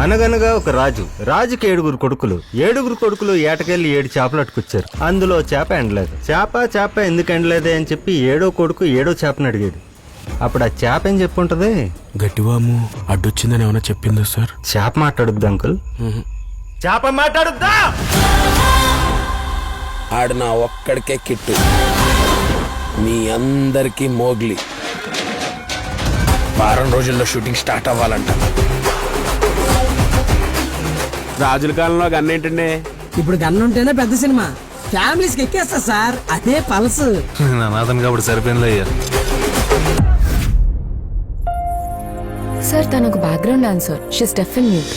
అనగనగా ఒక రాజుకి 7 కొడుకులు. 7 కొడుకులు ఏటకెళ్ళి 7 చేపలు అట్టుకొచ్చారు. అందులో చేప ఎండలేదు. చేప ఎందుకు ఎండలేదే అని చెప్పి 7వ కొడుకు 7వ చేపని అడిగాడు. అప్పుడు ఆ చేప ఏం చెప్పుంటది? గట్టివాము అడ్డొచ్చిందని ఏమైనా చెప్పిందా సార్? చేప మాట్లాడుద్దా అంకుల్? చేప మాట్లాడుద్దా? ఆడు నా ఒక్కడికే కిట్టు, మీ అందరికీ మోగ్లీ. వారం రోజుల్లో షూటింగ్ స్టార్ట్ అవ్వాలంట. రాజుల కాలంలో గన్ ఏంటండి? ఇప్పుడు గన్ ఉంటేనే పెద్ద సినిమా, ఫ్యామిలీస్ కి ఎక్కేస్తా సార్. అదే పల్స్. అనాథన్ కాబట్టి సరిపోయింది అయ్యా. సార్ తను ఒక background dancer. She's deaf and mute.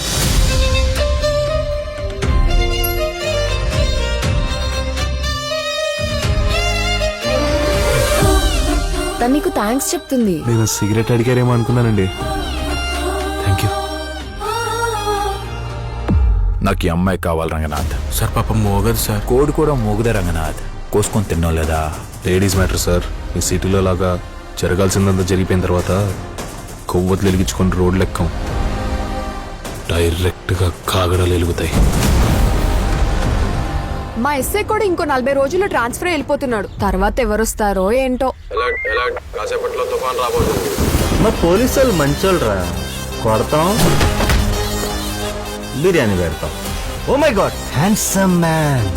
తను నీకు థ్యాంక్స్ చెప్తుంది. నేను సిగరెట్ అడిగారేమో అనుకున్నానండి. Thank you. నాకు ఈ అమ్మాయి కావాలి రంగనాథ్. సార్ పాపం మోగదు సార్. కోడి కూడా మోగుదే రంగనాథ్. కోసుకొని తిన్నాం లేదా? Ladies matter sir. ఈ సిటీలో లాగా జరగాల్సిందంతా జరిగిపోయిన తర్వాత కొవ్వొత్తులు వెలిగించుకొని రోడ్లు ఎక్కం, డైరెక్ట్గా కాగడాలు వెలుగుతాయి. మా ఎస్ఐ కూడా ఇంకో 40 రోజుల్లో ట్రాన్స్ఫర్ వెళ్ళిపోతున్నాడు. తర్వాత ఎవరొస్తారో ఏంటో. కాసేపట్లో తుఫాన్ రాబోతుంది. మా పోలీసు వాళ్ళు మంచోళ్ళరా. కొడతాం, బిర్యానీ పెడతాం. Oh my god, handsome man.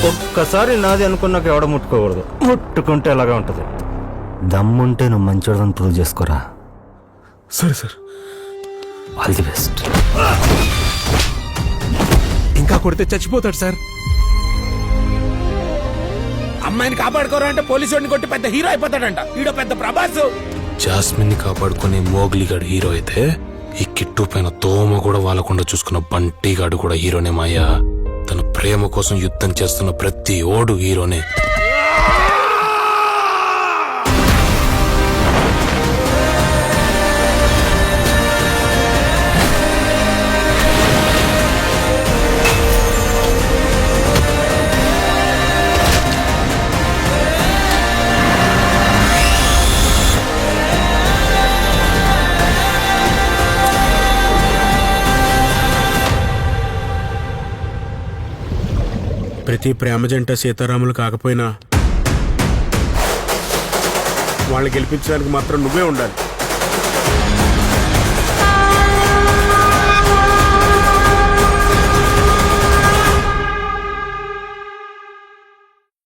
ఒక్కసారి నాది అనుకున్నాక ఎవడ ముట్టుకోకూడదు. ముట్టుకుంటే ఎలాగా ఉంటది. దమ్ముంటే నువ్వు మంచోడని ప్రూవ్ చేసుకోరా. సరే సార్. All the best. ఇంకా కొడితే చచ్చిపోతాడు సార్. అమ్మాయిని కాపాడుకోరా అంటే పోలీసు వాడిని కొట్టి పెద్ద హీరో అయిపోతాడంట. ఈడో పెద్ద ప్రభాస్. జాస్మిన్ ని కాపాడుకునే మోగ్లీగాడు హీరో అయితే, ఈ కిట్టు పైన తోమ కూడా వాళ్ళకుండా చూసుకున్న బంటిగాడు కూడా హీరోనే మాయా. తన ప్రేమ కోసం యుద్ధం చేస్తున్న ప్రతి ఓడు హీరోనే. ప్రతి ప్రేమ జంట సీతారాములు కాకపోయినా వాళ్ళని గెలిపించడానికి మాత్రం నువ్వే ఉండాలి.